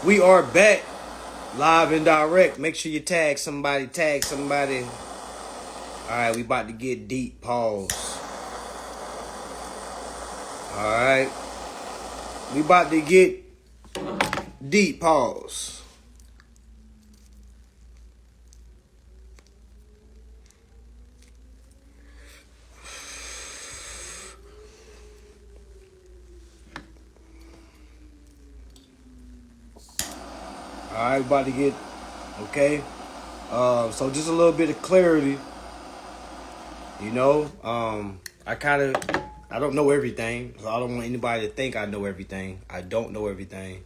We are back live and direct. Make sure you tag somebody, Alright, we about to get deep. Pause. Alright. We about to get deep. Pause. Alright, about to get, okay. So just a little bit of clarity. You know, I don't know everything. So I don't want anybody to think I know everything. I don't know everything.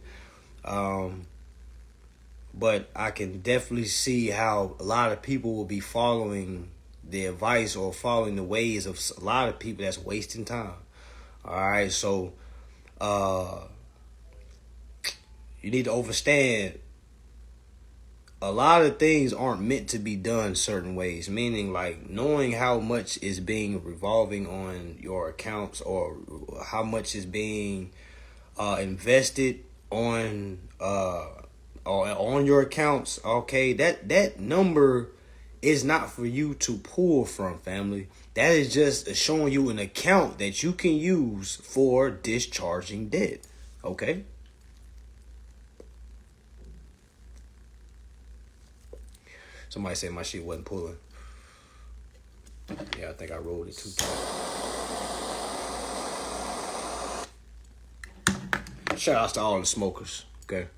But I can definitely see how a lot of people will be following the advice or following the ways of a lot of people that's wasting time. All right, so you need to understand a lot of things aren't meant to be done certain ways, meaning like knowing how much is being revolving on your accounts or how much is being invested on on your accounts. Okay, that number is not for you to pull from, family. That is just showing you an account that you can use for discharging debt. Okay. Somebody said my shit wasn't pulling. Yeah, I think I rolled it too tight. Shout outs to all the smokers. Okay.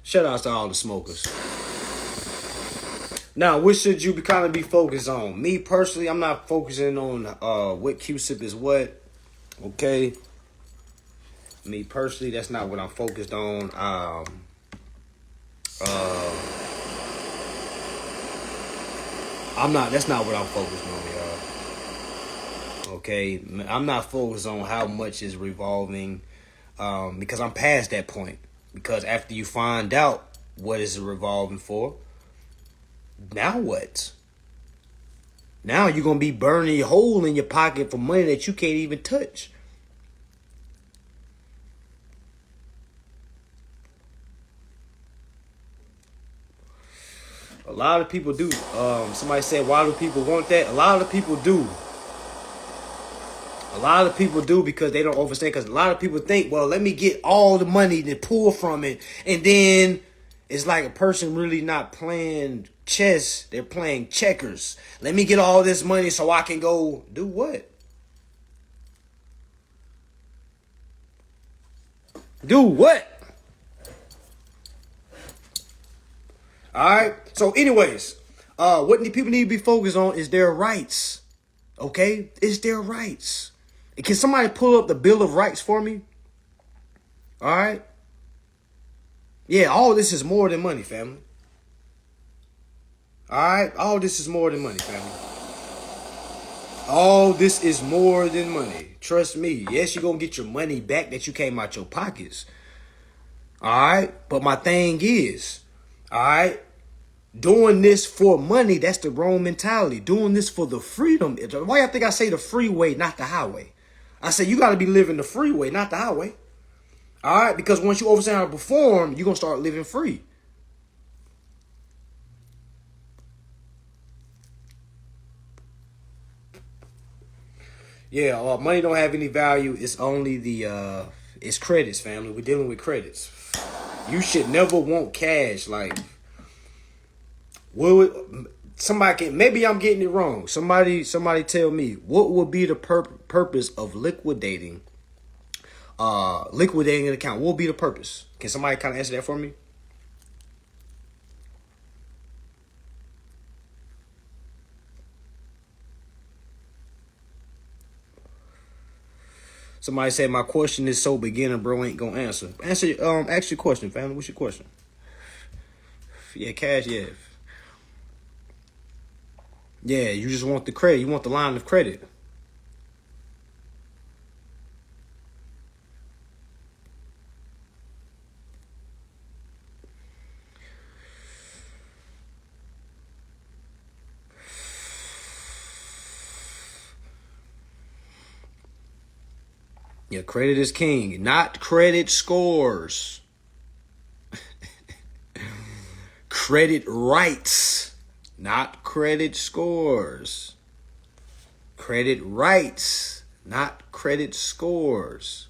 Shout outs to all the smokers. Now, what should you kind of be focused on? Me personally, I'm not focusing on what Q-sip is what. Okay. Me personally, that's not what I'm focused on. That's not what I'm focused on, y'all. Okay. I'm not focused on how much is revolving because I'm past that point. Because after you find out what is revolving for, now what? Now you're going to be burning a hole in your pocket for money that you can't even touch. A lot of people do. Somebody said, why do people want that? A lot of people do. A lot of people do because they don't understand. Because a lot of people think, well, let me get all the money to pull from it. And then it's like a person really not playing chess. They're playing checkers. Let me get all this money so I can go do what? Do what? All right. So anyways, what people need to be focused on is their rights. Okay? It's their rights. Can somebody pull up the Bill of Rights for me? All right. Yeah, all this is more than money, family. All right. All this is more than money, family. All this is more than money. Trust me. Yes, you're going to get your money back that you came out your pockets. All right. But my thing is, all right, doing this for money, that's the wrong mentality. Doing this for the freedom. Why I think I say the freeway, not the highway? I say you got to be living the freeway, not the highway. All right? Because once you understand how to perform, you're going to start living free. Yeah, money don't have any value. It's only it's credits, family. We're dealing with credits. You should never want cash. Like, somebody can, maybe I'm getting it wrong. Somebody tell me, what would be the purpose of liquidating an account? What would be the purpose? Can somebody kind of answer that for me? Somebody said my question is so beginner, bro ain't gonna answer. Ask your question, family. What's your question? Yeah, cash, yeah. Yeah, you just want the credit. You want the line of credit. Yeah, credit is king, not credit scores. Credit rights, not credit scores. Credit rights, not credit scores.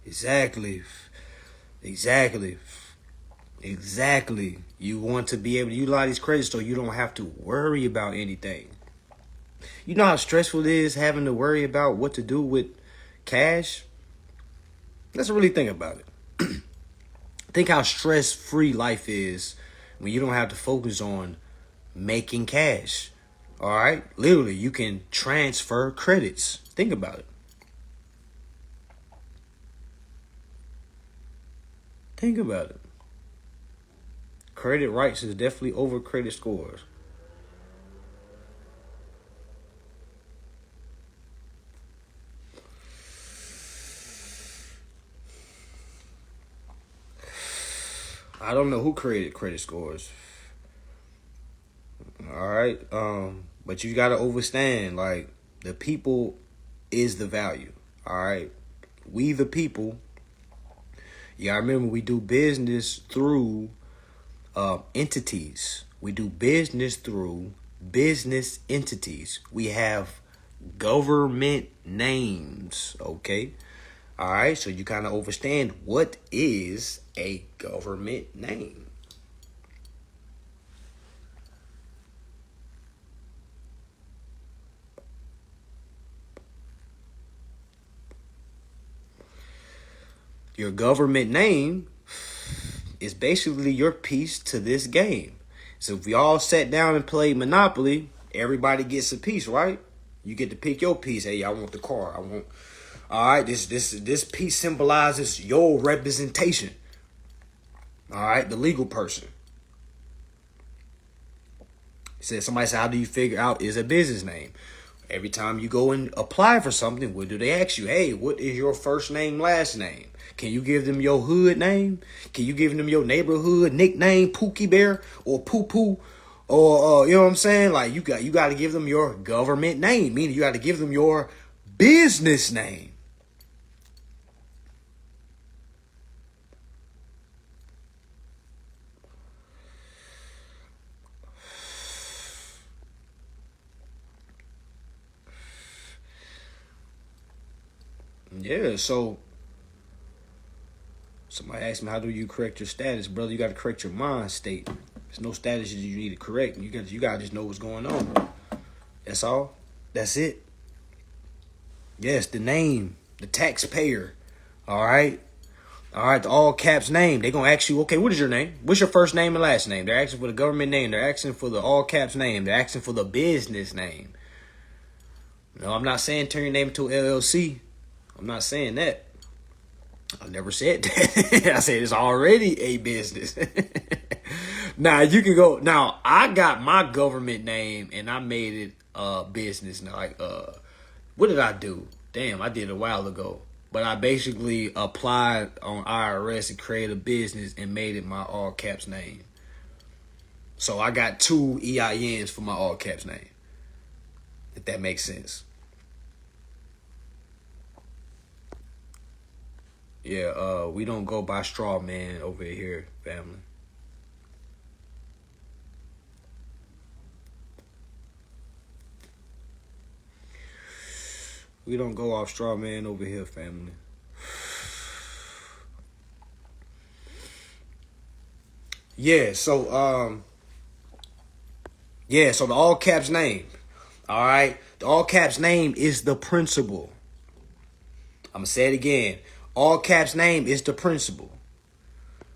Exactly. Exactly. Exactly. You want to be able to utilize these credits so you don't have to worry about anything. You know how stressful it is having to worry about what to do with cash? Let's really think about it. Think how stress-free life is when you don't have to focus on making cash. All right? Literally, you can transfer credits. Think about it. Think about it. Credit rights is definitely over credit scores. I don't know who created credit scores. All right. But you gotta understand, like, the people is the value. All right. We the people. You gotta remember we do business through entities. We do business through business entities. We have government names. Okay. All right. So you kind of understand what is a government name. Your government name is basically your piece to this game. So if we all sat down and played Monopoly, everybody gets a piece, right? You get to pick your piece. Hey, I want the car. I want. All right, this piece symbolizes your representation. All right, the legal person. Somebody said, how do you figure out is a business name? Every time you go and apply for something, what do they ask you? Hey, what is your first name, last name? Can you give them your hood name? Can you give them your neighborhood nickname, Pookie Bear or Poo Poo? Or you know what I'm saying? Like you got to give them your government name, meaning you got to give them your business name. Yeah, so somebody asked me, how do you correct your status, brother? You got to correct your mind state. There's no status that you need to correct. You got to just know what's going on. That's all. That's it. Yes, the name, the taxpayer. All right. All right, the all caps name. They're going to ask you, okay, what is your name? What's your first name and last name? They're asking for the government name. They're asking for the all caps name. They're asking for the business name. No, I'm not saying turn your name into LLC. I'm not saying that. I never said that. I said it's already a business. Now you can go. Now I got my government name and I made it a business. Now, like, what did I do? Damn, I did it a while ago. But I basically applied on IRS and created a business and made it my all caps name. So I got 2 EINs for my all caps name. If that makes sense. Yeah, we don't go by straw man over here, family. We don't go off straw man over here, family. Yeah, so so the all caps name. All right. The all caps name is the principal. I'm gonna say it again. All caps name is the principal.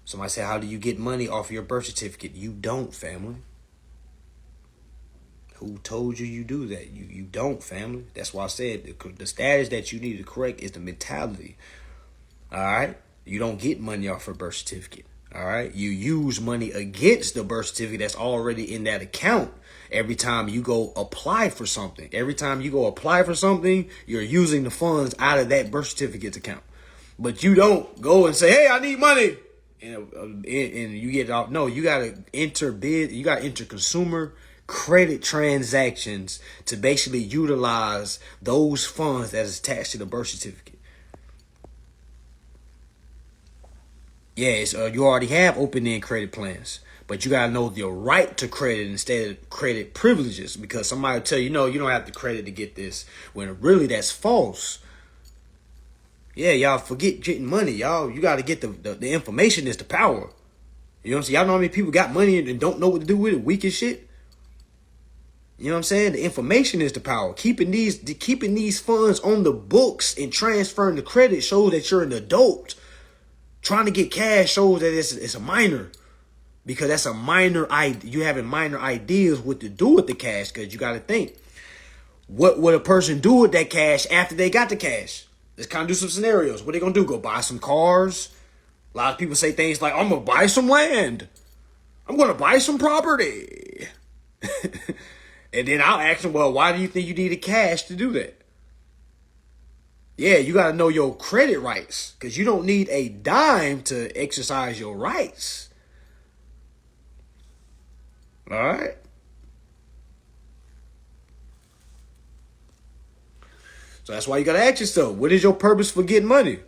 Somebody said, how do you get money off your birth certificate? You don't, family. Who told you do that? You don't, family. That's why I said the status that you need to correct is the mentality. All right? You don't get money off a birth certificate. All right? You use money against the birth certificate that's already in that account every time you go apply for something. Every time you go apply for something, you're using the funds out of that birth certificate's account. But you don't go and say, hey, I need money. and you get off. No, you gotta enter bid. You gotta enter consumer credit transactions to basically utilize those funds that is attached to the birth certificate. Yes, you already have open-end credit plans, but you gotta know your right to credit instead of credit privileges, because somebody will tell you, no, you don't have the credit to get this, when really that's false. Yeah, y'all forget getting money, y'all. You gotta get the information is the power. You know what I'm saying? Y'all know how many people got money and don't know what to do with it, weak as shit. You know what I'm saying? The information is the power. Keeping these funds on the books and transferring the credit shows that you're an adult. Trying to get cash shows that it's a minor, because that's a minor idea. You having minor ideas what to do with the cash, because you got to think, what would a person do with that cash after they got the cash? Let's kind of do some scenarios. What they gonna do? Go buy some cars? A lot of people say things like, I'm gonna buy some land. I'm gonna buy some property. And then I'll ask them, well, why do you think you needed cash to do that? Yeah, you got to know your credit rights, because you don't need a dime to exercise your rights. All right. So that's why you got to ask yourself, what is your purpose for getting money?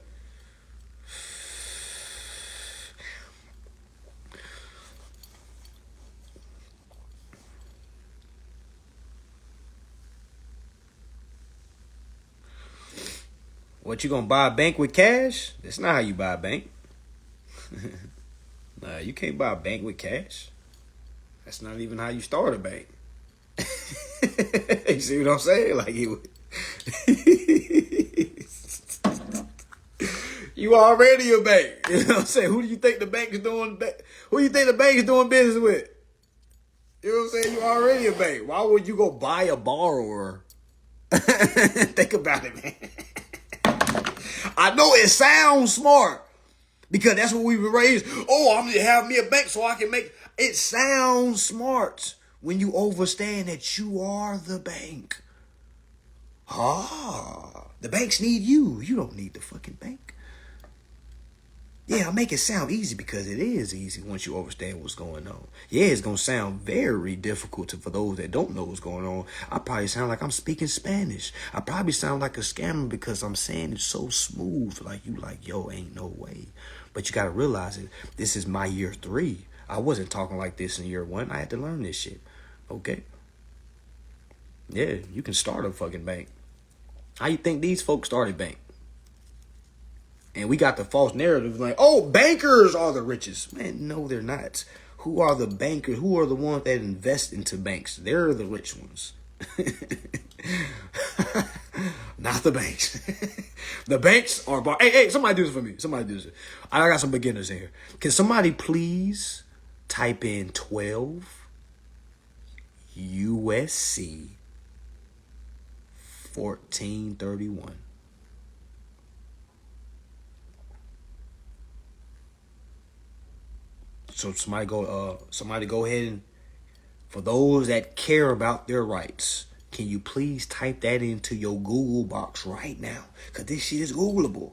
What, you gonna buy a bank with cash? That's not how you buy a bank. Nah, you can't buy a bank with cash. That's not even how you start a bank. You see what I'm saying? Like you already a bank. You know what I'm saying? Who do you think the bank is doing? Who do you think the bank is doing business with? You know what I'm saying? You already a bank. Why would you go buy a borrower? Think about it, man. I know it sounds smart, because that's what we were raised. Oh, I'm gonna have me a bank so I can make it sounds smart when you understand that you are the bank. The banks need you. You don't need the fucking bank. Yeah, I make it sound easy because it is easy once you understand what's going on. Yeah, it's going to sound very difficult for those that don't know what's going on. I probably sound like I'm speaking Spanish. I probably sound like a scammer because I'm saying it so smooth. Like, you like, yo, ain't no way. But you got to realize it. This is my year 3. I wasn't talking like this in year 1. I had to learn this shit. Okay? Yeah, you can start a fucking bank. How you think these folks started bank? And we got the false narrative like, oh, bankers are the richest. Man, no, they're not. Who are the bankers? Who are the ones that invest into banks? They're the rich ones. Not the banks. The banks are... Hey, somebody do this for me. Somebody do this. I got some beginners in here. Can somebody please type in 12 USC 1431? So somebody go ahead and, for those that care about their rights, can you please type that into your Google box right now? Because this shit is Googleable.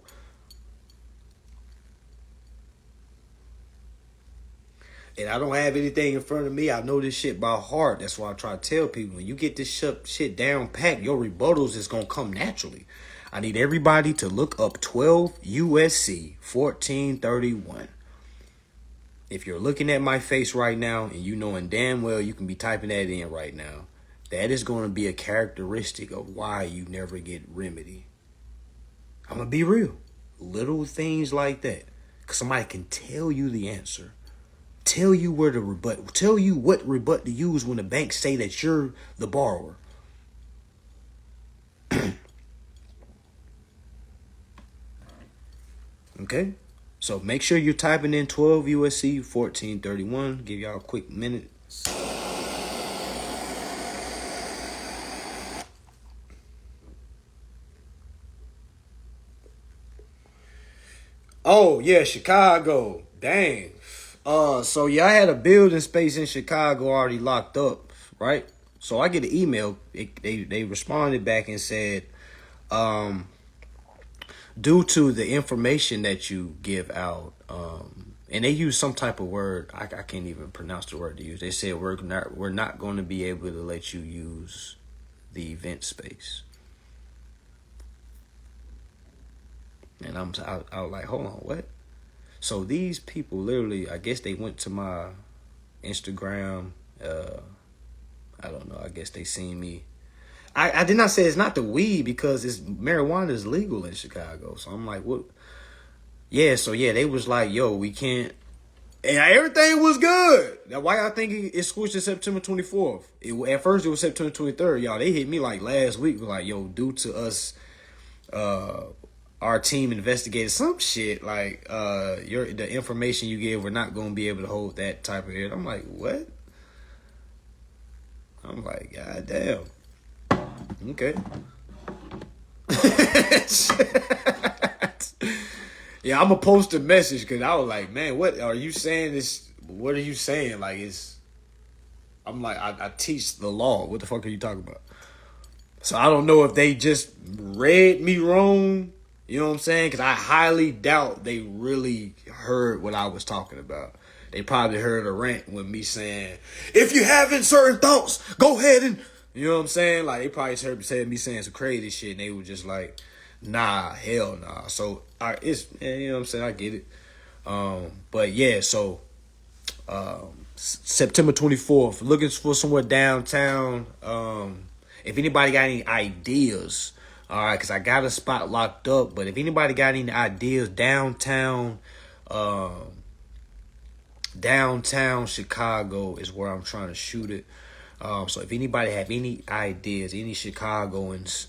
And I don't have anything in front of me. I know this shit by heart. That's why I try to tell people, when you get this shit down packed, your rebuttals is going to come naturally. I need everybody to look up 12 USC 1431. If you're looking at my face right now and you knowing damn well you can be typing that in right now, that is going to be a characteristic of why you never get remedy. I'm going to be real. Little things like that. Because somebody can tell you the answer. Tell you where to rebut. Tell you what rebut to use when the banks say that you're the borrower. Okay? So make sure you're typing in 12 USC 1431. Give y'all a quick minute. Oh, yeah, Chicago. Dang. So yeah, I had a building space in Chicago already locked up, right? So I get an email. They responded back and said, due to the information that you give out, and they use some type of word. I can't even pronounce the word they use. They said we're not going to be able to let you use the event space. And I was like, hold on, what? So these people literally, I guess they went to my Instagram. I don't know. I guess they seen me. I did not say it's not the weed because marijuana is legal in Chicago. So I'm like, what? Yeah. So yeah, they was like, yo, we can't. And everything was good. Now, why I think it switched to September 24th? At first, it was September 23rd. Y'all, they hit me like last week. Like, yo, due to us, our team investigated some shit. Like, the information you gave, we're not going to be able to hold that type of it. I'm like, what? I'm like, God damn. Okay. Yeah, I'm gonna post a message because I was like, man, what are you saying? What are you saying? Like, I'm like, I teach the law. What the fuck are you talking about? So I don't know if they just read me wrong. You know what I'm saying? Because I highly doubt they really heard what I was talking about. They probably heard a rant with me saying, if you having certain thoughts, go ahead and, you know what I'm saying? Like, they probably heard me saying some crazy shit, and they were just like, nah, hell nah. So, you know what I'm saying? I get it. But yeah, so, September 24th, looking for somewhere downtown. If anybody got any ideas, all right, because I got a spot locked up, but if anybody got any ideas, downtown Chicago is where I'm trying to shoot it. So if anybody have any ideas, any Chicagoans,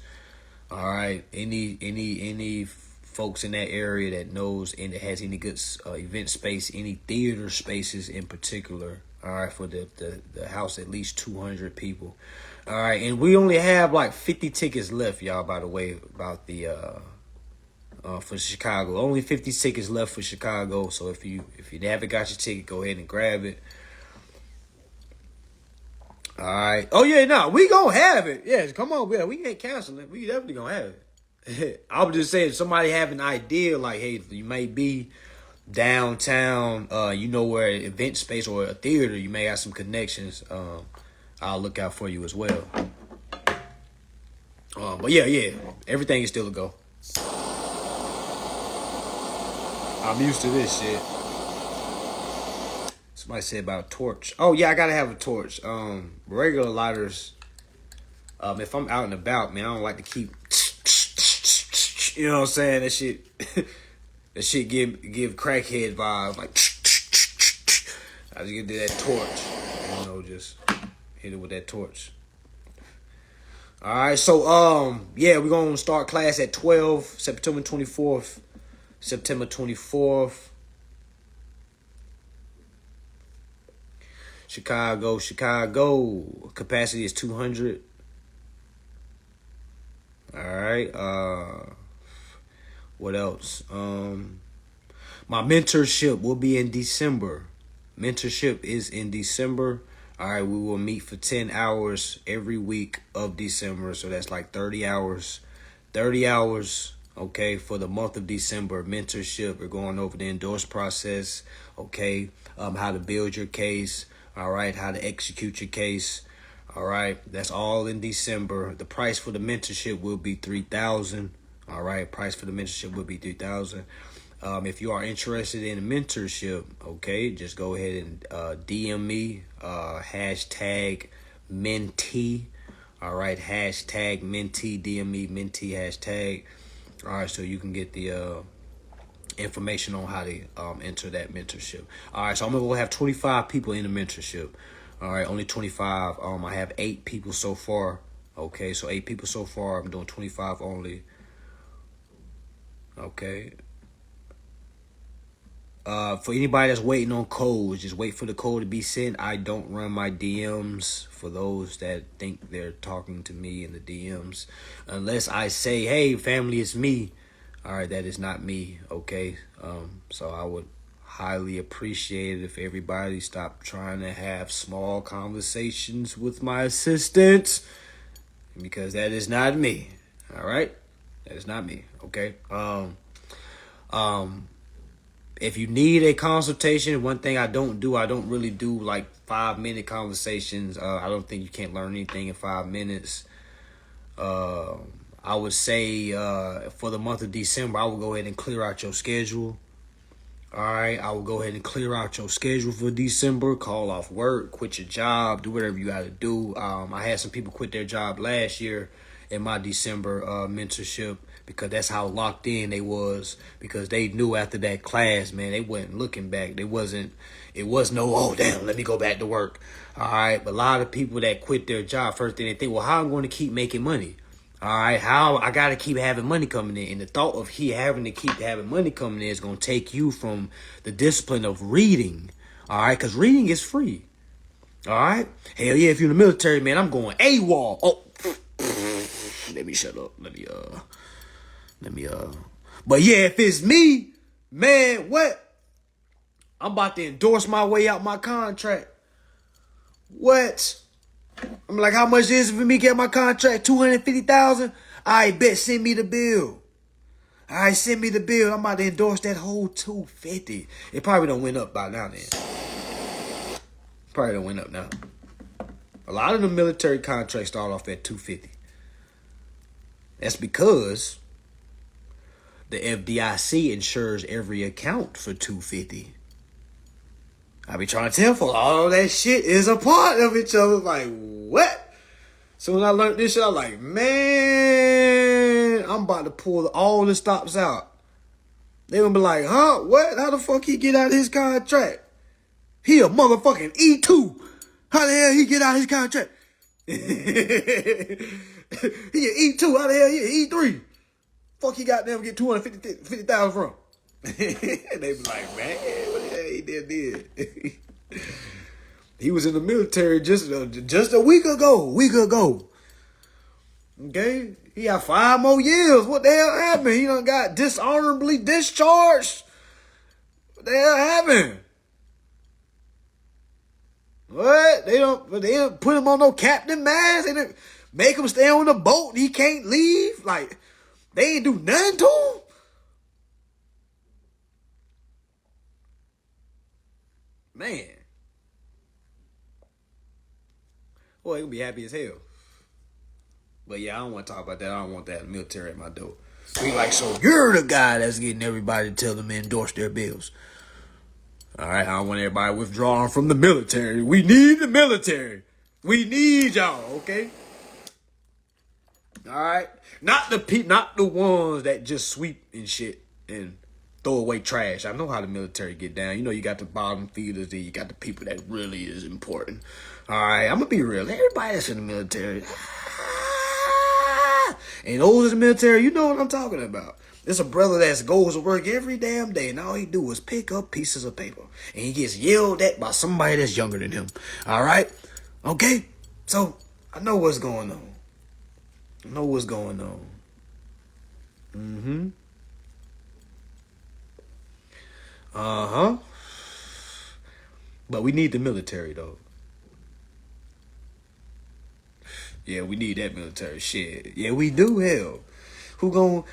all right, any folks in that area that knows and that has any good event space, any theater spaces in particular, all right, for the house at least 200 people. All right, and we only have like 50 tickets left, y'all, by the way, about the for Chicago. Only 50 tickets left for Chicago. So if you haven't got your ticket, go ahead and grab it. All right. Oh yeah, no, we gonna have it. Yes, come on, we ain't canceling. We definitely gonna have it. I was just saying, if somebody have an idea, like, hey, you may be downtown, you know, where an event space or a theater, you may have some connections. I'll look out for you as well. But yeah, everything is still a go. I'm used to this shit. Somebody said about a torch. Oh yeah, I gotta have a torch. Regular lighters. If I'm out and about, man, I don't like to keep. You know what I'm saying? That shit. That shit give crackhead vibes. Like. I just get to that torch. You know, just hit it with that torch. All right, so yeah, we're gonna start class at 12, September 24th. September 24th. Chicago. Capacity is 200. All right. What else? My mentorship will be in December. Mentorship is in December. All right, we will meet for 10 hours every week of December. So that's like 30 hours. 30 hours, okay, for the month of December. Mentorship. We're going over the endorse process, okay, how to build your case, all right, how to execute your case. All right, that's all in December. The price for the mentorship will be $3,000. All right, price for the mentorship will be $3,000. If you are interested in a mentorship, okay, just go ahead and DM me, hashtag mentee. All right, hashtag mentee, DM me, mentee, hashtag. All right, so you can get the information on how to enter that mentorship. All right, so I'm going to have 25 people in the mentorship. All right, only 25. I have 8 people so far. Okay, so 8 people so far. I'm doing 25 only. Okay. For anybody that's waiting on codes, just wait for the code to be sent. I don't run my DMs for those that think they're talking to me in the DMs. Unless I say, hey, family, it's me. All right, that is not me, okay? So I would highly appreciate it if everybody stopped trying to have small conversations with my assistant, because that is not me, all right? That is not me, okay? If you need a consultation, one thing I don't really do like 5-minute conversations. I don't think you can't learn anything in 5 minutes. Uh, I would say for the month of December, I will go ahead and clear out your schedule. All right, I will go ahead and clear out your schedule for December. Call off work, quit your job, do whatever you got to do. I had some people quit their job last year in my December mentorship because that's how locked in they was. Because they knew after that class, man, they wasn't looking back. It was no, oh damn, let me go back to work. All right, but a lot of people that quit their job, first thing they think, well, how am I going to keep making money? All right, how I gotta keep having money coming in, and the thought of having to keep having money coming in is gonna take you from the discipline of reading. All right, because reading is free. All right, hell yeah, if you're in the military, man, I'm going AWOL. Oh, let me shut up. Let me. But yeah, if it's me, man, what? I'm about to endorse my way out my contract. What? I'm like, how much is it for me to get my contract? 250,000. I bet, send me the bill. All right, send me the bill. I'm about to endorse that whole 250. It probably don't went up by now then. Probably don't went up now. A lot of the military contracts start off at 250. That's because the FDIC insures every account for 250. I be trying to tell folks all that shit is a part of each other. Like, what? So when I learned this shit, I was like, man, I'm about to pull all the stops out. They gonna be like, huh? What? How the fuck he get out of his contract? He a motherfucking E2. How the hell he get out of his contract? He an E2. How the hell he an E3? Fuck he got them get 250,000 from? They be like, man, what the hell he did? He was in the military just a week ago. Okay? He got 5 more years. What the hell happened? He done got dishonorably discharged. What the hell happened? What? They don't put him on no captain mask. They didn't make him stay on the boat and he can't leave. Like, they ain't do nothing to him. Man. Boy, he'll be happy as hell. But yeah, I don't want to talk about that. I don't want that military at my door. Be like, so you're the guy that's getting everybody to tell them to endorse their bills. All right, I don't want everybody withdrawing from the military. We need the military. We need y'all, okay? All right, not the ones that just sweep and shit and throw away trash. I know how the military get down. You know, you got the bottom feeders, and you got the people that really is important. All right, I'm gonna be real. Everybody that's in the military, and those in the military, you know what I'm talking about. There's a brother that goes to work every damn day, and all he do is pick up pieces of paper, and he gets yelled at by somebody that's younger than him. All right, okay. So I know what's going on. Mm-hmm. Uh-huh. But we need the military, though. Yeah, we need that military shit. Yeah, we do, hell. Who gon'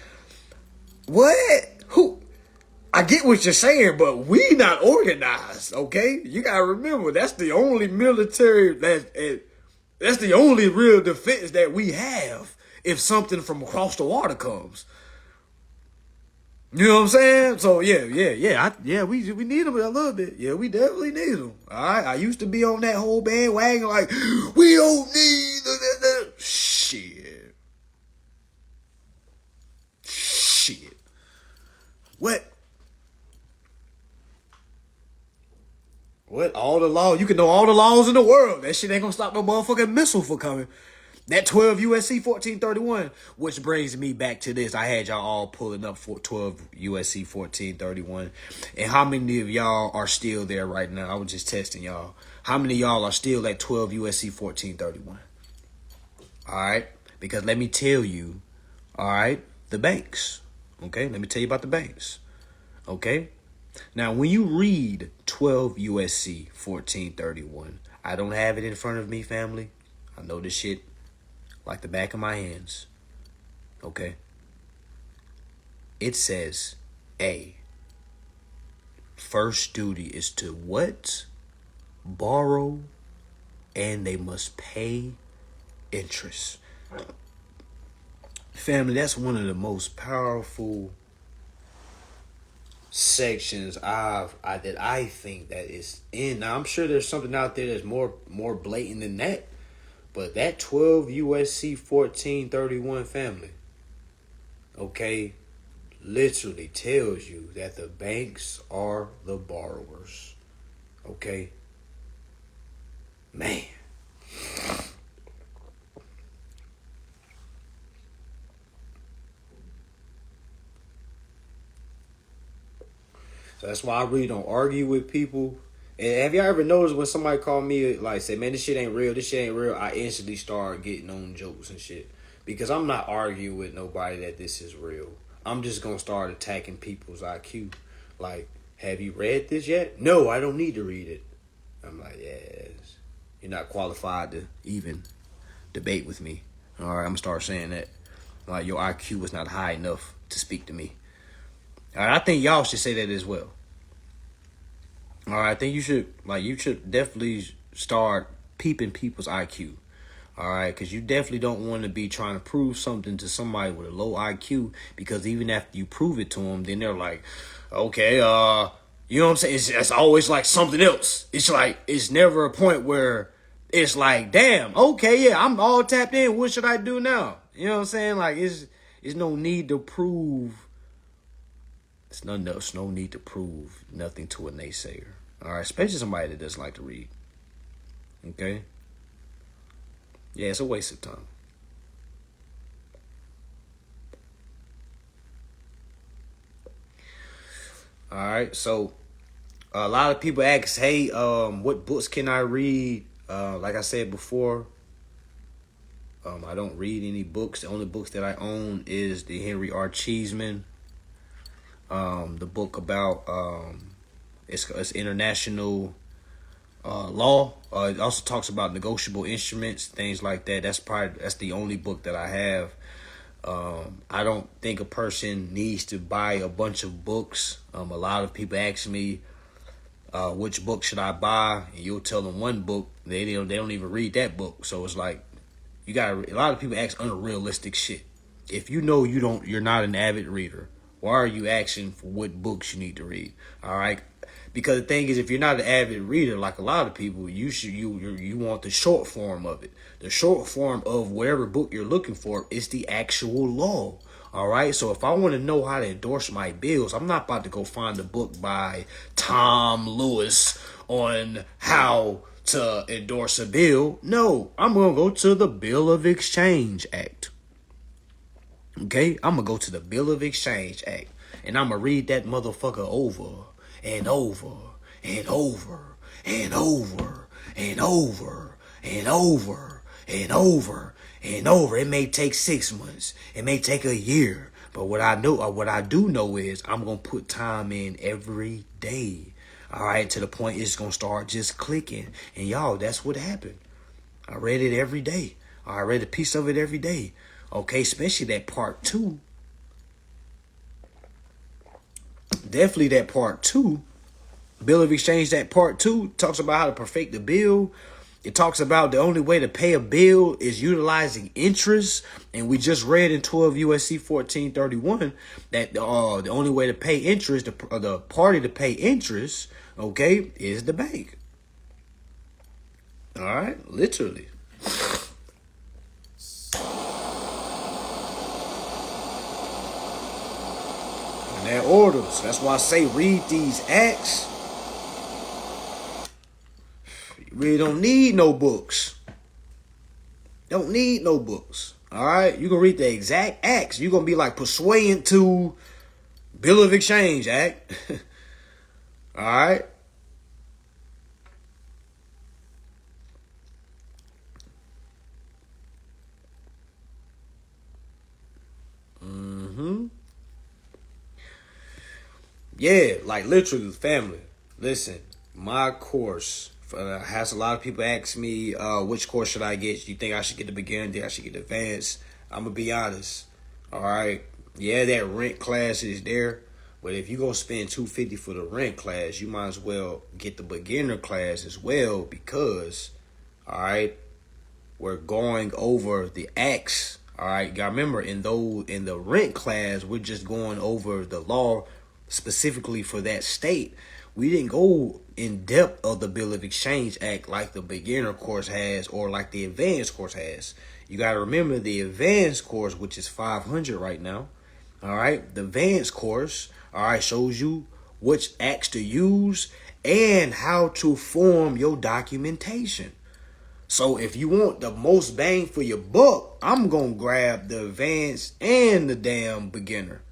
What? Who? I get what you're saying, but we not organized, okay? You gotta remember, that's the only military that's the only real defense that we have if something from across the water comes. You know what I'm saying? So yeah. We need them a little bit. Yeah, we definitely need them. All right, I used to be on that whole bandwagon like we don't need shit. What? What? All the laws? You can know all the laws in the world. That shit ain't gonna stop no motherfucking missile from coming. That 12 USC 1431, which brings me back to this. I had y'all all pulling up for 12 USC 1431. And how many of y'all are still there right now? I was just testing y'all. How many of y'all are still at 12 USC 1431? All right? Because let me tell you, all right, the banks. Okay? Let me tell you about the banks. Okay? Now, when you read 12 USC 1431, I don't have it in front of me, family. I know this shit like the back of my hands. Okay? It says A. first duty is to what? Borrow, and they must pay interest. Family, that's one of the most powerful sections that I think that is in. Now I'm sure there's something out there that's more blatant than that, but that 12 USC 1431 family, okay, literally tells you that the banks are the borrowers. Okay, man. So that's why I really don't argue with people. And have y'all ever noticed when somebody call me like say, man, this shit ain't real, I instantly start getting on jokes and shit. Because I'm not arguing with nobody that this is real. I'm just gonna start attacking people's IQ. Like, have you read this yet? No, I don't need to read it. I'm like, yes. You're not qualified to even debate with me. Alright, I'm gonna start saying that. Like, your IQ was not high enough to speak to me. Alright, I think y'all should say that as well. Alright, I think you should definitely start peeping people's IQ. Alright, because you definitely don't want to be trying to prove something to somebody with a low IQ, because even after you prove it to them, then they're like, okay, you know what I'm saying? It's always like something else. It's like, it's never a point where it's like, damn, okay, yeah, I'm all tapped in. What should I do now? You know what I'm saying? Like, it's no need to prove. It's no need to prove nothing to a naysayer. All right, especially somebody that doesn't like to read. Okay? Yeah, it's a waste of time. All right, so a lot of people ask, hey, what books can I read? Like I said before, I don't read any books. The only books that I own is the Henry R. Cheeseman. The book about it's international law. It also talks about negotiable instruments, things like that. That's the only book that I have. I don't think a person needs to buy a bunch of books. A lot of people ask me, which book should I buy? And you'll tell them one book. They don't even read that book. So it's like, a lot of people ask unrealistic shit. If you know you're not an avid reader, why are you asking for what books you need to read? All right. Because the thing is, if you're not an avid reader, like a lot of people, you want the short form of it. The short form of whatever book you're looking for is the actual law. All right. So if I want to know how to endorse my bills, I'm not about to go find a book by Tom Lewis on how to endorse a bill. No, I'm going to go to the Bill of Exchange Act. Okay, I'm going to go to the Bill of Exchange Act, and I'm going to read that motherfucker over and over and over and over and over and over and over and over. It may take 6 months. It may take a year. But what I do know is I'm going to put time in every day. All right, to the point it's going to start just clicking. And y'all, that's what happened. I read it every day. I read a piece of it every day. Okay, especially that part 2. Definitely that part 2. Bill of Exchange, that part 2 talks about how to perfect the bill. It talks about the only way to pay a bill is utilizing interest. And we just read in 12 USC 1431 that the only way to pay interest, the party to pay interest, okay, is the bank. All right, literally. Their orders. That's why I say read these acts. You really don't need no books. Don't need no books. All right? You can read the exact acts. You're going to be like pursuant to Bill of Exchange Act. All right? Yeah, like literally, family. Listen, my course has a lot of people ask me, which course should I get? Do you think I should get the beginner? Do I should get the advanced? I'm going to be honest. All right. Yeah, that rent class is there. But if you're gonna spend $250 for the rent class, you might as well get the beginner class as well, because, all right, we're going over the acts. All right, you gotta remember, in the rent class, we're just going over the law specifically for that state. We didn't go in depth of the Bill of Exchange Act like the beginner course has, or like the advanced course has. You gotta remember, the advanced course, which is $500 right now, all right, the advanced course, all right, shows you which acts to use and how to form your documentation. So if you want the most bang for your buck, I'm going to grab the advanced and the damn beginner.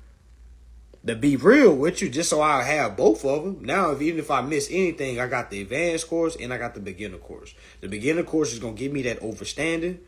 To be real with you, just so I have both of them. Now, even if I miss anything, I got the advanced course and I got the beginner course. The beginner course is going to give me that overstanding.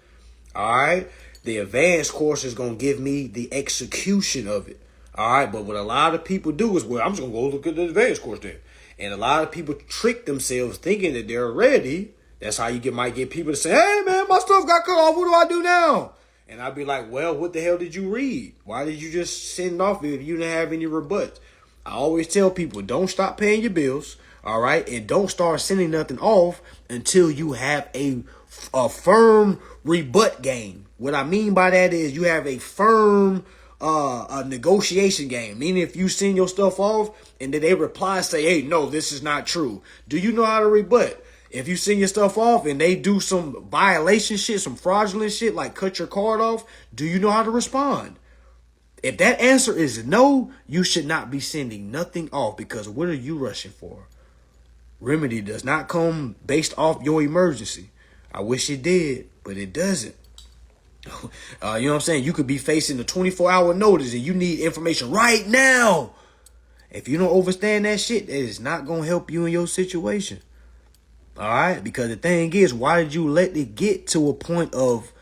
All right. The advanced course is going to give me the execution of it. All right. But what a lot of people do is, well, I'm just going to go look at the advanced course then. And a lot of people trick themselves thinking that they're ready. That's how you might get people to say, hey, man, my stuff got cut off. What do I do now? And I'd be like, well, what the hell did you read? Why did you just send off if you didn't have any rebuts? I always tell people, don't stop paying your bills, all right? And don't start sending nothing off until you have a firm rebut game. What I mean by that is you have a firm a negotiation game. Meaning if you send your stuff off and then they reply, say, hey, no, this is not true. Do you know how to rebut? If you send your stuff off and they do some violation shit, some fraudulent shit, like cut your card off, do you know how to respond? If that answer is no, you should not be sending nothing off, because what are you rushing for? Remedy does not come based off your emergency. I wish it did, but it doesn't. You know what I'm saying? You could be facing a 24-hour notice and you need information right now. If you don't understand that shit, it is not going to help you in your situation. All right, because the thing is, why did you let it get to a point of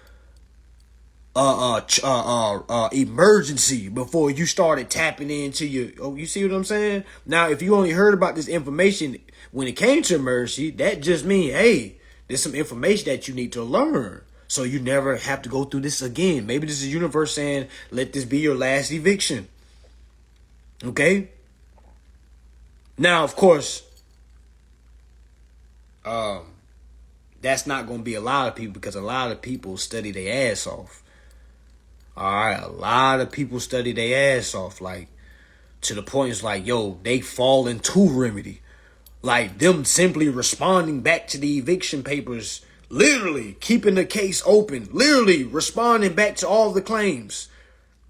emergency before you started tapping into your? Oh, you see what I'm saying? Now, if you only heard about this information when it came to emergency, that just means, hey, there's some information that you need to learn, so you never have to go through this again. Maybe this is the universe saying, let this be your last eviction. Okay. Now, of course. That's not going to be a lot of people, because a lot of people study their ass off. All right, a lot of people study their ass off, like to the point it's like, yo, they fall into remedy, like them simply responding back to the eviction papers, literally keeping the case open, literally responding back to all the claims.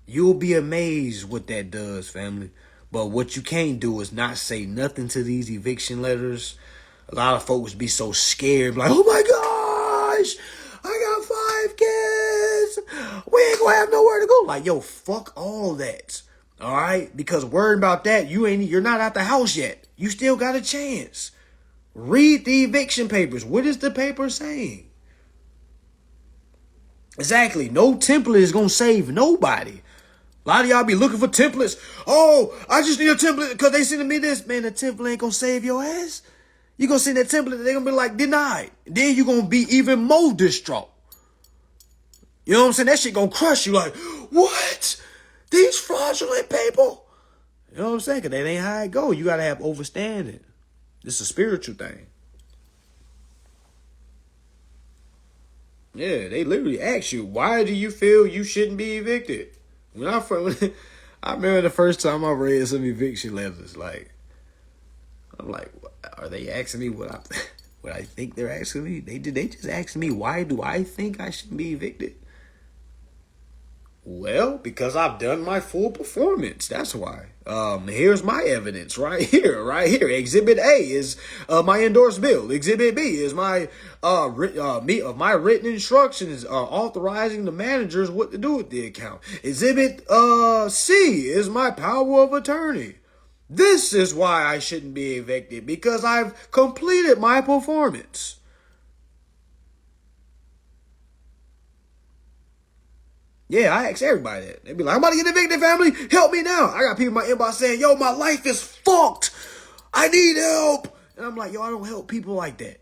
You'll be amazed what that does, family. But what you can't do is not say nothing to these eviction letters. A lot of folks be so scared, like, oh my gosh, I got 5 kids. We ain't gonna have nowhere to go. Like, yo, fuck all that. All right? Because worrying about that, you're not out the house yet. You still got a chance. Read the eviction papers. What is the paper saying? Exactly. No template is gonna save nobody. A lot of y'all be looking for templates. Oh, I just need a template because they sending me this. Man, the template ain't gonna save your ass. You're going to send that template, they're going to be like, denied. Then you're going to be even more distraught. You know what I'm saying? That shit going to crush you like, what? These fraudulent people? You know what I'm saying? Because that ain't how it go. You got to have overstanding. This is a spiritual thing. Yeah, they literally ask you, why do you feel you shouldn't be evicted? I remember the first time I read some eviction letters, like, I'm like, are they asking me what I think they're asking me? They just asked me, why do I think I shouldn't be evicted? Well, because I've done my full performance. That's why. Here's my evidence right here. Exhibit A is my endorsed bill. Exhibit B is my my written instructions authorizing the managers what to do with the account. Exhibit C is my power of attorney. This is why I shouldn't be evicted, because I've completed my performance. Yeah, I ask everybody that. They be like, I'm about to get evicted, family. Help me now. I got people in my inbox saying, yo, my life is fucked. I need help. And I'm like, yo, I don't help people like that.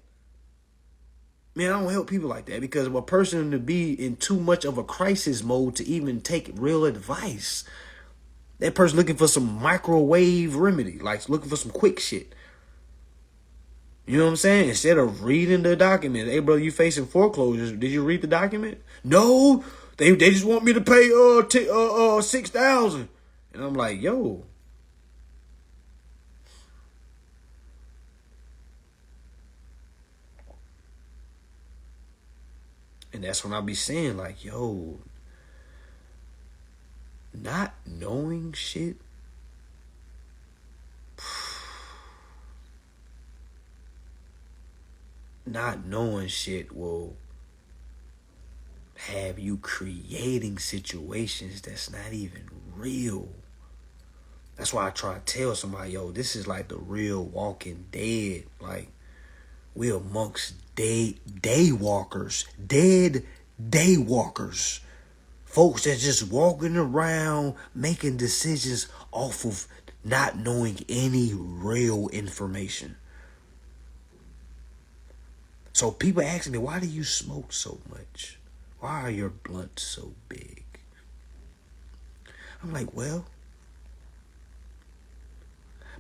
Man, I don't help people like that, because of a person to be in too much of a crisis mode to even take real advice. That person looking for some microwave remedy, like looking for some quick shit. You know what I'm saying? Instead of reading the document, hey bro, you facing foreclosures. Did you read the document? No, they just want me to pay $6,000, and I'm like, yo. And that's when I be saying like, yo, not knowing shit. Not knowing shit will have you creating situations that's not even real. That's why I try to tell somebody, yo, this is like the real Walking Dead. Like, we amongst day walkers, dead day walkers. Folks that's just walking around making decisions off of not knowing any real information. So people ask me, why do you smoke so much? Why are your blunts so big? I'm like, well,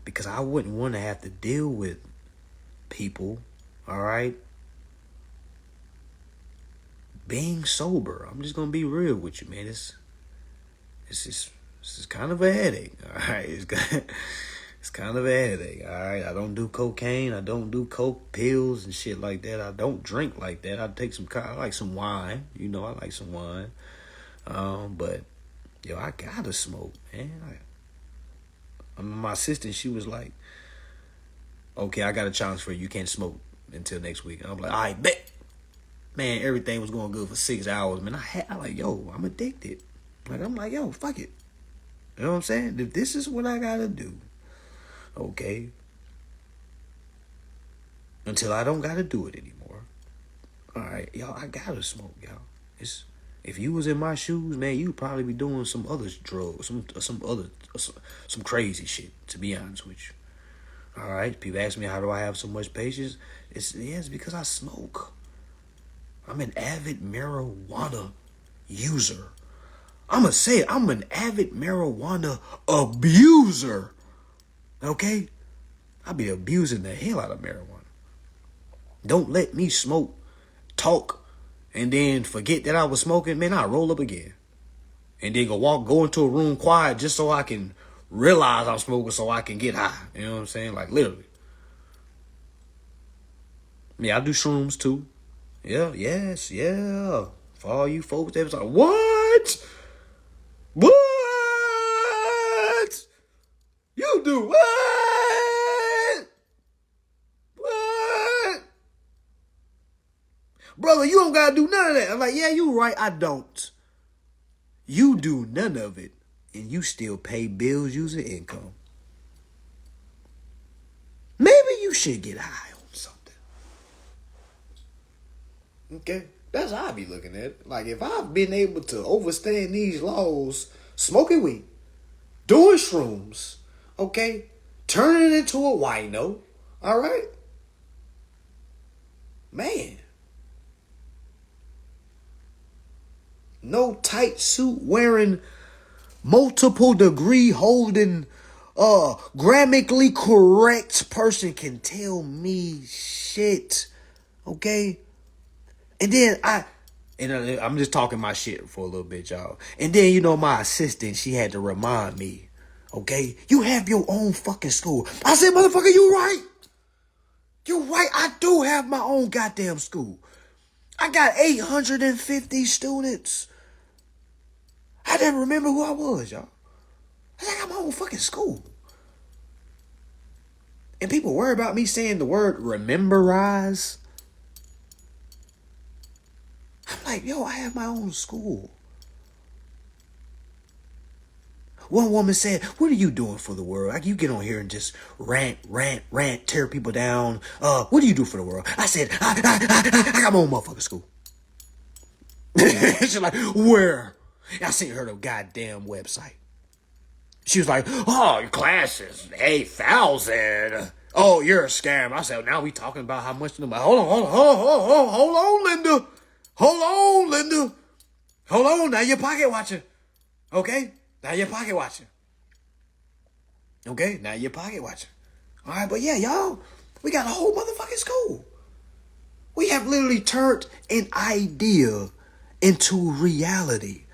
because I wouldn't want to have to deal with people, all right, being sober. I'm just gonna be real with you, man. This is kind of a headache, all right. It's kind of a headache, all right. I don't do cocaine. I don't do coke pills and shit like that. I don't drink like that. I like some wine. You know, I like some wine. But yo, I gotta smoke, man. My assistant, she was like, okay, I got a challenge for you. You can't smoke until next week. And I'm like, all right, bet. Man, everything was going good for 6 hours, man. I like, yo, I'm addicted. Like, I'm like, yo, fuck it. You know what I'm saying? If this is what I gotta do, okay, until I don't gotta do it anymore. All right, y'all, I gotta smoke, y'all. If you was in my shoes, man, you'd probably be doing some other drugs, some crazy shit, to be honest with you. All right, people ask me, how do I have so much patience? It's because I smoke. I'm an avid marijuana user. I'm going to say it, I'm an avid marijuana abuser. Okay? I be abusing the hell out of marijuana. Don't let me smoke, talk, and then forget that I was smoking. Man, I roll up again. And then go into a room quiet just so I can realize I'm smoking so I can get high. You know what I'm saying? Like, literally. Yeah, I do shrooms too. Yeah, yes, yeah. For all you folks that was like, what? What? You do what? What? Brother, you don't gotta do none of that. I'm like, yeah, you right, I don't. You do none of it, and you still pay bills using income. Maybe you should get high on something. Okay? That's how I be looking at it. Like, if I've been able to overstand these laws, smoking weed, doing shrooms, okay, turning it into a wino, all right? Man. No tight suit wearing, multiple degree holding, grammatically correct person can tell me shit, okay? And then I'm just talking my shit for a little bit, y'all. And then, you know, my assistant, she had to remind me, okay, you have your own fucking school. I said, motherfucker, you right. You right. I do have my own goddamn school. I got 850 students. I didn't remember who I was, y'all. I got my own fucking school. And people worry about me saying the word rememberize. I'm like, yo, I have my own school. One woman said, what are you doing for the world? Like, you get on here and just rant, tear people down. What do you do for the world? I said, I got my own motherfucking school. She's like, where? I sent her the goddamn website. She was like, oh, your classes, 8,000. Oh, you're a scam. I said, now we talking about how much. Hold on, Linda. Hold on, now you're pocket watching. Okay? Now you're pocket watching. Okay, now you're pocket watching. All right, but yeah, y'all, we got a whole motherfucking school. We have literally turned an idea into reality.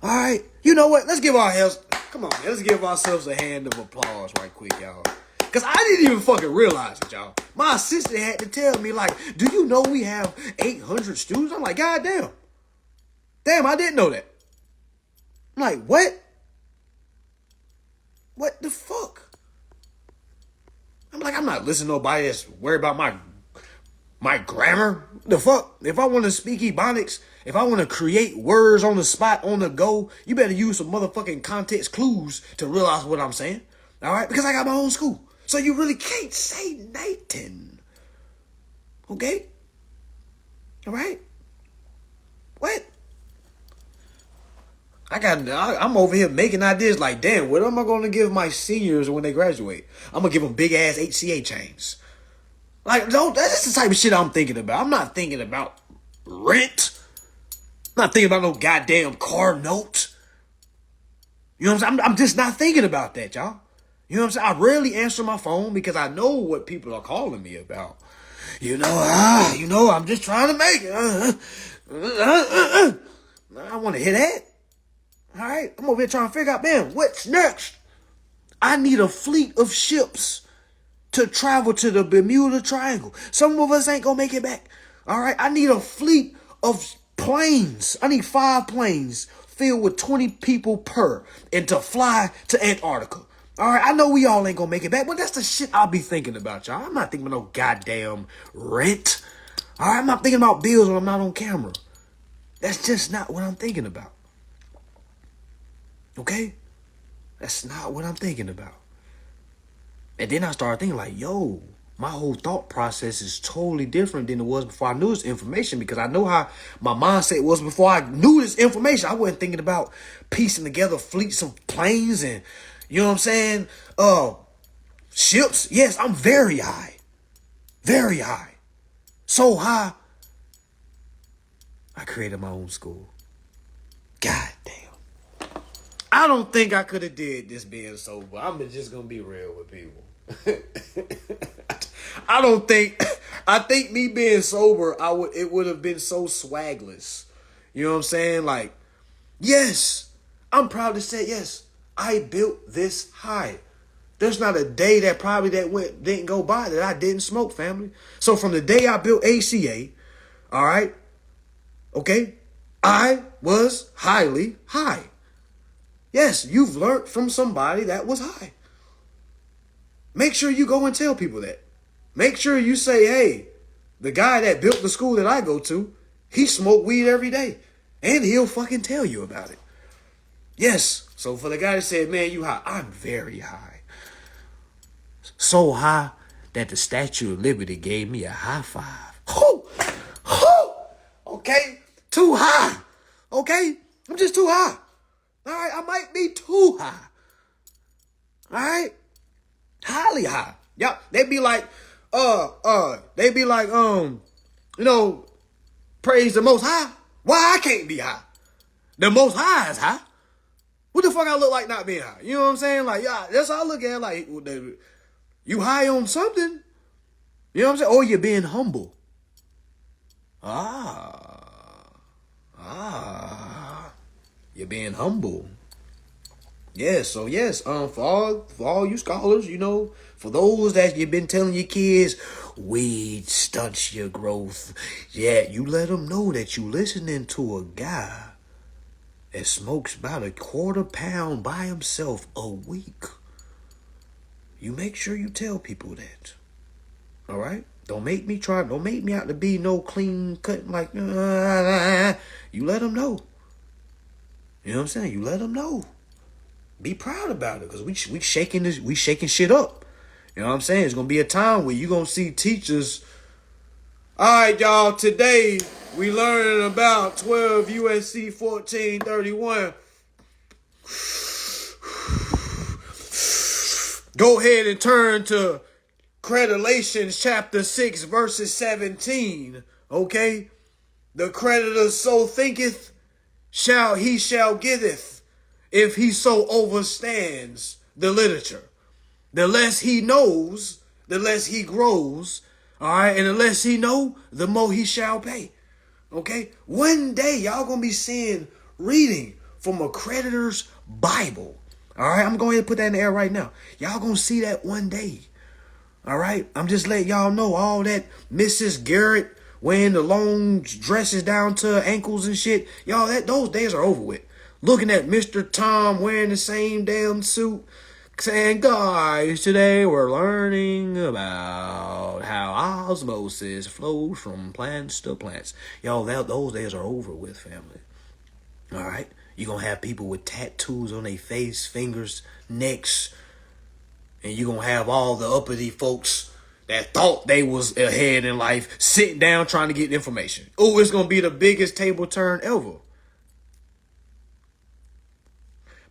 All right, you know what? Let's give come on, man. Let's give ourselves a hand of applause right quick, y'all. Because I didn't even fucking realize it, y'all. My assistant had to tell me, like, do you know we have 800 students? I'm like, God damn. Damn, I didn't know that. I'm like, what? What the fuck? I'm like, I'm not listening to nobody that's worried about my grammar. The fuck? If I want to speak Ebonics, if I want to create words on the spot, on the go, you better use some motherfucking context clues to realize what I'm saying. All right? Because I got my own school. So you really can't say nothing. Okay? All right? What? I'm over here making ideas like, damn, what am I going to give my seniors when they graduate? I'm going to give them big ass HCA chains. Like, that's the type of shit I'm thinking about. I'm not thinking about rent. I'm not thinking about no goddamn car note. You know what I'm saying? I'm just not thinking about that, y'all. You know what I'm saying? I rarely answer my phone because I know what people are calling me about. I'm just trying to make it. I want to hear that. All right? I'm over here trying to figure out, man, what's next? I need a fleet of ships to travel to the Bermuda Triangle. Some of us ain't gonna make it back. All right? I need a fleet of planes. I need 5 planes filled with 20 people per and to fly to Antarctica. All right? I know we all ain't gonna make it back, but that's the shit I'll be thinking about, y'all. I'm not thinking about no goddamn rent. All right? I'm not thinking about bills when I'm not on camera. That's just not what I'm thinking about. Okay? That's not what I'm thinking about. And then I started thinking like, yo, my whole thought process is totally different than it was before I knew this information, because I know how my mindset was before I knew this information. I wasn't thinking about piecing together fleets of planes and, you know what I'm saying, ships. Yes, I'm very high. Very high. So high, I created my own school. God damn. I don't think I could have did this being sober. I'm just going to be real with people. I think me being sober, it would have been so swagless. You know what I'm saying? Like, yes, I'm proud to say, yes, I built this high. There's not a day that didn't go by that I didn't smoke, family. So from the day I built ACA, all right, okay, I was highly high. Yes, you've learned from somebody that was high. Make sure you go and tell people that. Make sure you say, hey, the guy that built the school that I go to, he smoked weed every day. And he'll fucking tell you about it. Yes. So for the guy that said, man, you high, I'm very high. So high that the Statue of Liberty gave me a high five. Okay? Too high. Okay? I'm just too high. All right, I might be too high. All right? Highly high. Yep. They'd be like, praise the Most High. Why I can't be high? The Most High is high. What the fuck I look like not being high? You know what I'm saying? Like, yeah, that's how I look at it. Like, you high on something. You know what I'm saying? Or you're being humble. You're being humble. Yes, so yes, for all you scholars, you know, for those that you've been telling your kids, weed stunts your growth. Yeah, you let them know that you listening to a guy that smokes about a quarter pound by himself a week. You make sure you tell people that. All right? Don't make me out to be no clean cut like, you let them know. You know what I'm saying? You let them know. Be proud about it, because we shaking shit up. You know what I'm saying? It's gonna be a time where you're gonna see teachers. All right, y'all. Today we learning about 12 USC 1431. Go ahead and turn to Creditations chapter 6 verses 17. Okay, the creditor so thinketh, he shall giveth, if he so overstands the literature. The less he knows, the less he grows. All right. And the less he know, the more he shall pay. Okay. One day y'all gonna be seeing reading from a creditor's Bible. All right. I'm going to put that in the air right now. Y'all gonna see that one day. All right. I'm just letting y'all know all that Mrs. Garrett wearing the long dresses down to her ankles and shit. Y'all, those days are over with. Looking at Mr. Tom wearing the same damn suit, saying, guys, today we're learning about how osmosis flows from plants to plants. Y'all, those days are over with, family. All right? You're going to have people with tattoos on their face, fingers, necks, and you're going to have all the uppity folks that thought they was ahead in life sitting down trying to get information. Oh, it's going to be the biggest table turn ever.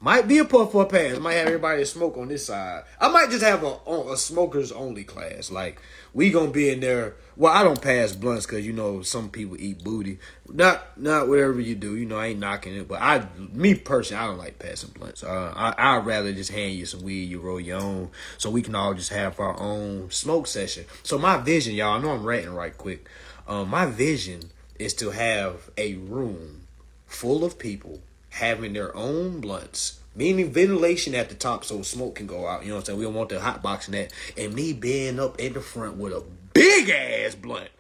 Might be a puff or a pass. Might have everybody smoke on this side. I might just have a smokers only class. Like, we gonna be in there. Well, I don't pass blunts because, you know, some people eat booty. Not whatever you do. You know, I ain't knocking it. But me personally, I don't like passing blunts. I'd rather just hand you some weed, you roll your own, so we can all just have our own smoke session. So my vision, y'all, I know I'm ranting right quick. My vision is to have a room full of people having their own blunts, meaning ventilation at the top so smoke can go out. You know what I'm saying? We don't want the hot boxing that. And me being up in the front with a big ass blunt.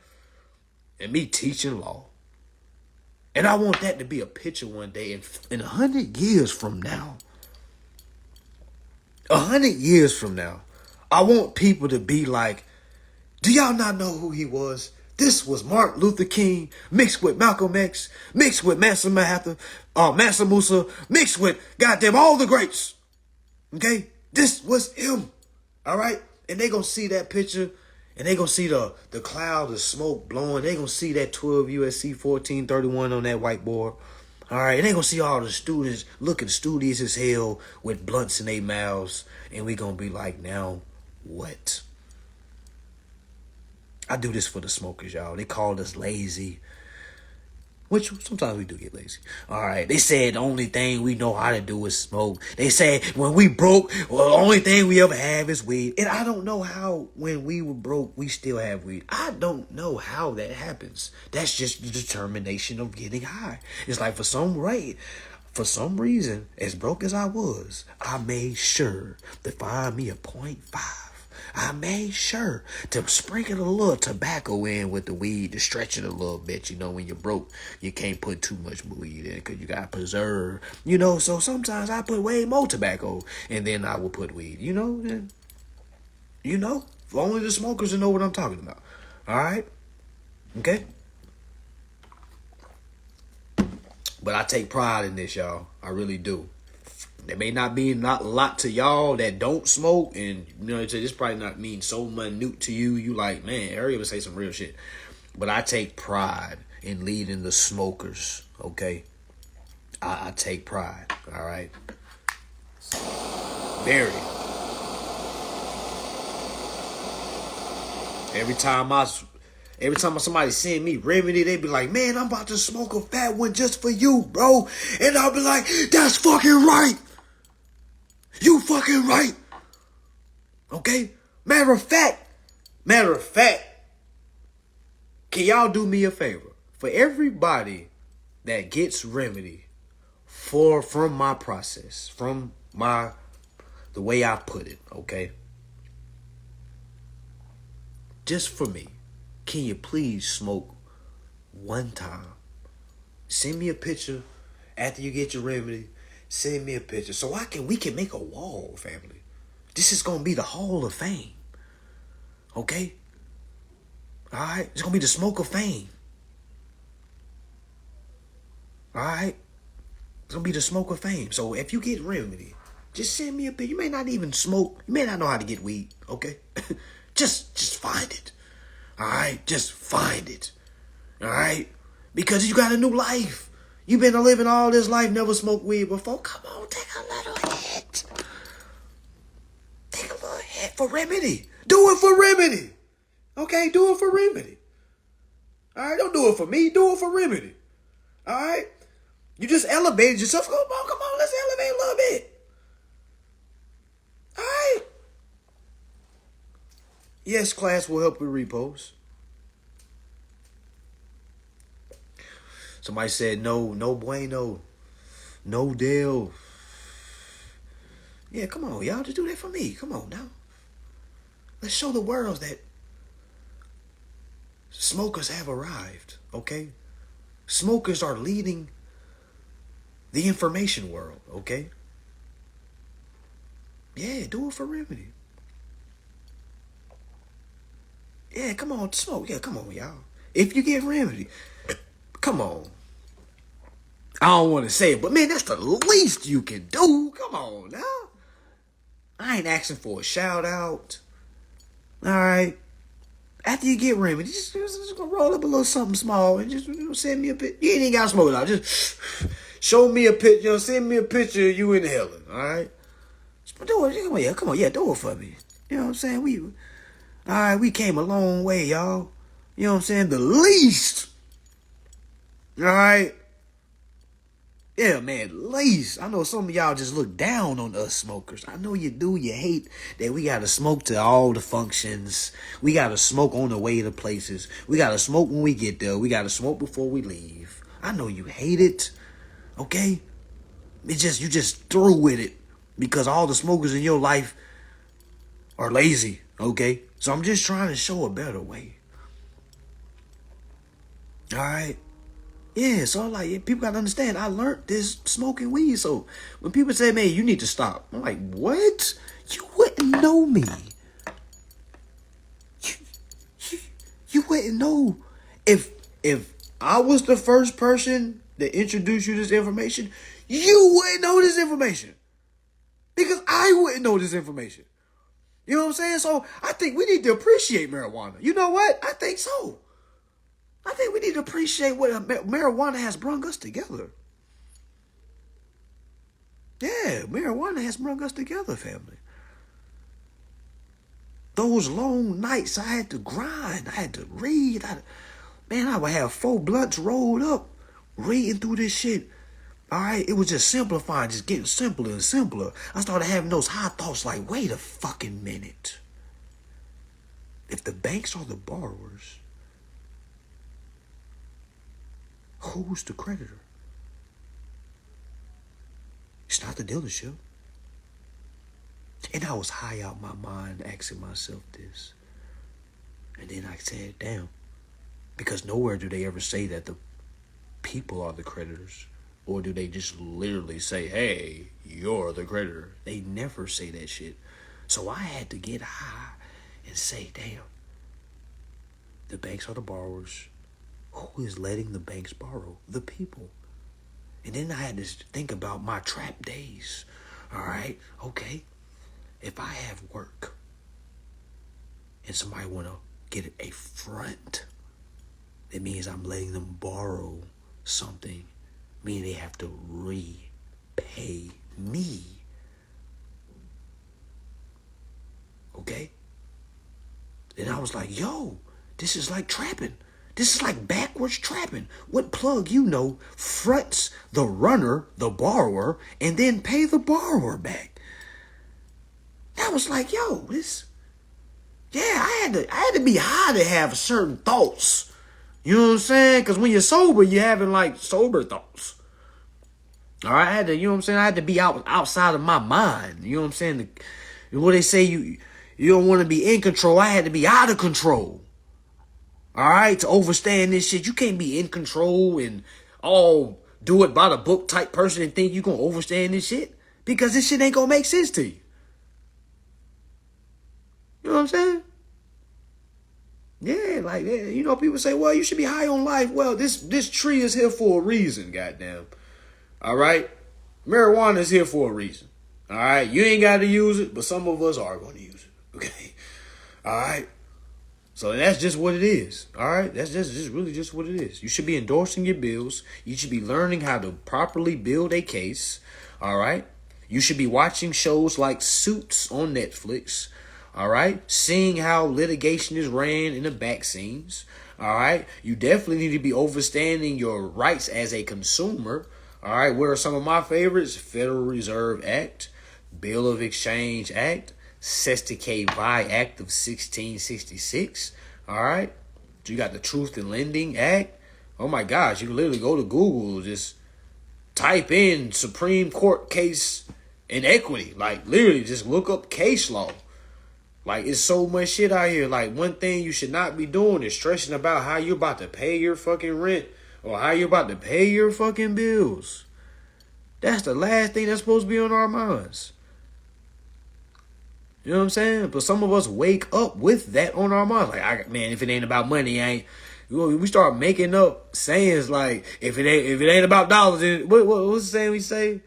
And me teaching law. And I want that to be a picture one day. In 100 years from now, 100 years from now, I want people to be like, do y'all not know who he was? This was Martin Luther King mixed with Malcolm X, mixed with Mansa Musa, mixed with goddamn all the greats. Okay? This was him. All right? And they gonna see that picture and they gonna see the cloud of smoke blowing. They gonna see that 12 USC 1431 on that whiteboard. All right? And they gonna see all the students looking studious as hell with blunts in their mouths. And we gonna be like, now what? I do this for the smokers, y'all. They called us lazy, which sometimes we do get lazy. All right. They said the only thing we know how to do is smoke. They said when we broke, well, the only thing we ever have is weed. And I don't know how when we were broke, we still have weed. I don't know how that happens. That's just the determination of getting high. It's like for some reason, as broke as I was, I made sure to find me a 0.5. I made sure to sprinkle a little tobacco in with the weed to stretch it a little bit. You know, when you're broke, you can't put too much weed in because you got to preserve. You know, so sometimes I put way more tobacco and then I will put weed. You know, only the smokers will know what I'm talking about. All right? Okay? But I take pride in this, y'all. I really do. That may not be not a lot to y'all that don't smoke, and you know, this probably not mean so minute to you. You like, man, Harry would say some real shit. But I take pride in leading the smokers. Okay, I take pride. All right, very. Every time somebody send me remedy, they be like, man, I'm about to smoke a fat one just for you, bro. And I'll be like, that's fucking right. You fucking right. Okay? Matter of fact, can y'all do me a favor? For everybody that gets remedy from my process, from the way I put it, okay? Just for me, can you please smoke one time? Send me a picture after you get your remedy. Send me a picture so we can make a wall, family. This is gonna be the Hall of Fame. Okay? Alright? It's gonna be the smoke of fame. Alright? It's gonna be the smoke of fame. So if you get remedy, just send me a picture. You may not even smoke. You may not know how to get weed, okay? just find it. Alright? Just find it. Alright? Because you got a new life. You've been living all this life, never smoked weed before. Come on, take a little hit. Take a little hit for remedy. Do it for remedy. Okay, do it for remedy. All right, don't do it for me. Do it for remedy. All right? You just elevated yourself. Come on, let's elevate a little bit. All right? Yes, class will help with repos. Somebody said no, no bueno, no deal. Yeah, come on, y'all, just do that for me. Come on now. Let's show the world that smokers have arrived, okay? Smokers are leading the information world, okay? Yeah, do it for remedy. Yeah, come on, smoke. Yeah, come on, y'all. If you get remedy, come on. I don't want to say it, but man, that's the least you can do. Come on now. I ain't asking for a shout out. All right. After you get remedy, just gonna roll up a little something small and just send me a picture. You ain't got to smoke it out. Just show me a picture. Send me a picture of you inhaling. All right. Just do it. Come on. Yeah, do it for me. You know what I'm saying? All right, we came a long way, y'all. You know what I'm saying? The least. All right. Yeah, man, least. I know some of y'all just look down on us smokers. I know you do. You hate that we got to smoke to all the functions. We got to smoke on the way to places. We got to smoke when we get there. We got to smoke before we leave. I know you hate it. Okay? You just through with it because all the smokers in your life are lazy. Okay? So I'm just trying to show a better way. All right? Yeah, so like people gotta understand. I learned this smoking weed. So when people say, "Man, you need to stop," I'm like, "What? You wouldn't know me. You wouldn't know if I was the first person that introduced you to this information. You wouldn't know this information because I wouldn't know this information. You know what I'm saying? So I think we need to appreciate marijuana. You know what? I think so. I think we need to appreciate what marijuana has brought us together. Yeah, marijuana has brought us together, family. Those long nights I had to grind. I had to read. I would have 4 blunts rolled up, reading through this shit. All right, it was just simplifying, just getting simpler and simpler. I started having those high thoughts like, wait a fucking minute. If the banks are the borrowers, who's the creditor? It's not the dealership. And I was high out my mind asking myself this. And then I said, damn. Because nowhere do they ever say that the people are the creditors. Or do they just literally say, hey, you're the creditor? They never say that shit. So I had to get high and say, damn. The banks are the borrowers. Who is letting the banks borrow? The people. And then I had to think about my trap days. All right, okay. If I have work and somebody want to get a front, that means I'm letting them borrow something, meaning they have to repay me. Okay? Then I was like, yo, this is like trapping. This is like backwards trapping. What plug you know fronts the runner, the borrower, and then pay the borrower back? I was like, yo, this. Yeah, I had to be high to have certain thoughts. You know what I'm saying? Because when you're sober, you're having like sober thoughts. All right, I had to, you know what I'm saying? I had to be outside of my mind. You know what I'm saying? What they say, you don't want to be in control. I had to be out of control. All right, to overstand this shit. You can't be in control and all do it by the book type person and think you're going to overstand this shit. Because this shit ain't going to make sense to you. You know what I'm saying? Yeah, like, you know, people say, well, you should be high on life. Well, this tree is here for a reason, goddamn. All right? Marijuana is here for a reason. All right? You ain't got to use it, but some of us are going to use it. Okay? All right? So that's just what it is. All right? That's just really just what it is. You should be endorsing your bills. You should be learning how to properly build a case. All right? You should be watching shows like Suits on Netflix. All right? Seeing how litigation is ran in the back scenes. All right? You definitely need to be understanding your rights as a consumer. All right? What are some of my favorites? Federal Reserve Act, Bill of Exchange Act, Sesticate Vi Act of 1666. All right. You got the Truth in Lending Act. Oh my gosh, you can literally go to Google, just type in Supreme Court case inequity. Like literally just look up case law. Like it's so much shit out here. Like one thing you should not be doing is stressing about how you're about to pay your fucking rent or how you're about to pay your fucking bills. That's the last thing that's supposed to be on our minds. You know what I'm saying? But some of us wake up with that on our minds. Like, man, if it ain't about money, we start making up sayings like, if it ain't about dollars, then what's the saying we say?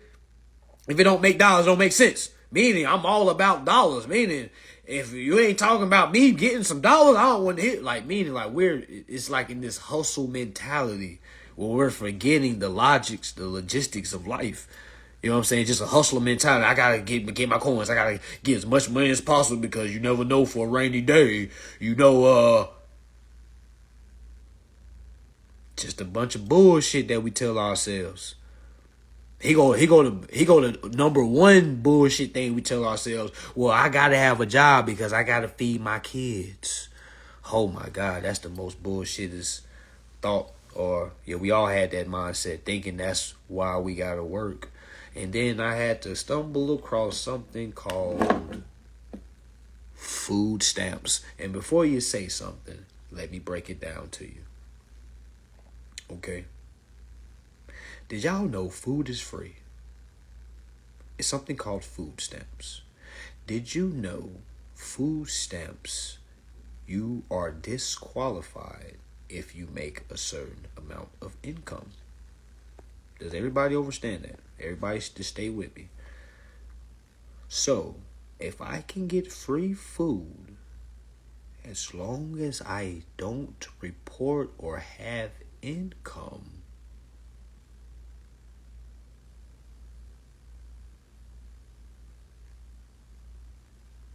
If it don't make dollars, it don't make sense. Meaning, I'm all about dollars. Meaning, if you ain't talking about me getting some dollars, I don't want to hit. Like, meaning, like, it's like in this hustle mentality where we're forgetting the logistics of life. You know what I'm saying? Just a hustler mentality. I gotta get my coins. I gotta get as much money as possible because you never know for a rainy day. Just a bunch of bullshit that we tell ourselves. He go to number one bullshit thing we tell ourselves. Well, I gotta have a job because I gotta feed my kids. Oh my God, that's the most bullshittest thought. Or yeah, we all had that mindset, thinking that's why we gotta work. And then I had to stumble across something called food stamps. And before you say something, let me break it down to you. Okay. Did y'all know food is free? It's something called food stamps. Did you know food stamps, you are disqualified if you make a certain amount of income? Does everybody understand that? Everybody just stay with me. So, if I can get free food, as long as I don't report or have income,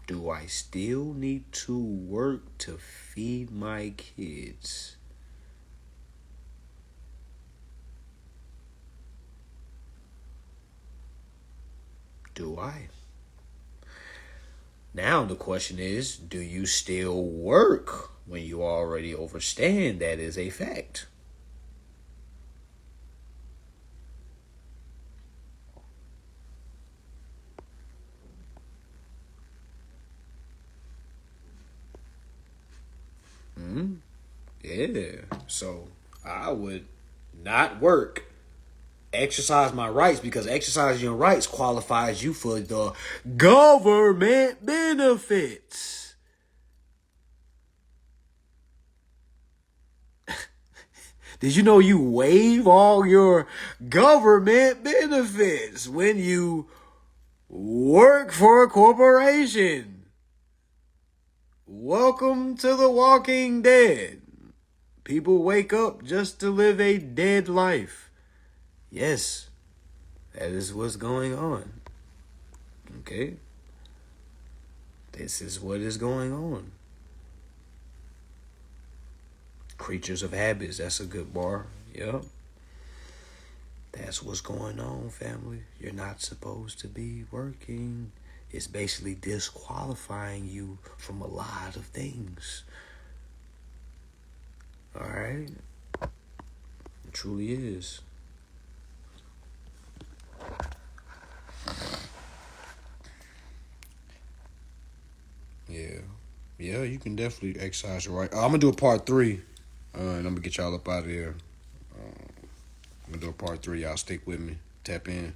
do I still need to work to feed my kids? Do I? Now the question is, do you still work when you already understand that is a fact? Yeah. So I would not work, exercise my rights, because exercising your rights qualifies you for the government benefits. Did you know you waive all your government benefits when you work for a corporation? Welcome to the Walking Dead. People wake up just to live a dead life. Yes, that is what's going on. Okay? This is what is going on. Creatures of habits, that's a good bar. Yep. That's what's going on, family. You're not supposed to be working. It's basically disqualifying you from a lot of things. All right? It truly is. Yeah, you can definitely exercise your right. I'm going to do a part 3, and I'm going to get y'all up out of here. I'm going to do a part 3. Y'all stick with me. Tap in.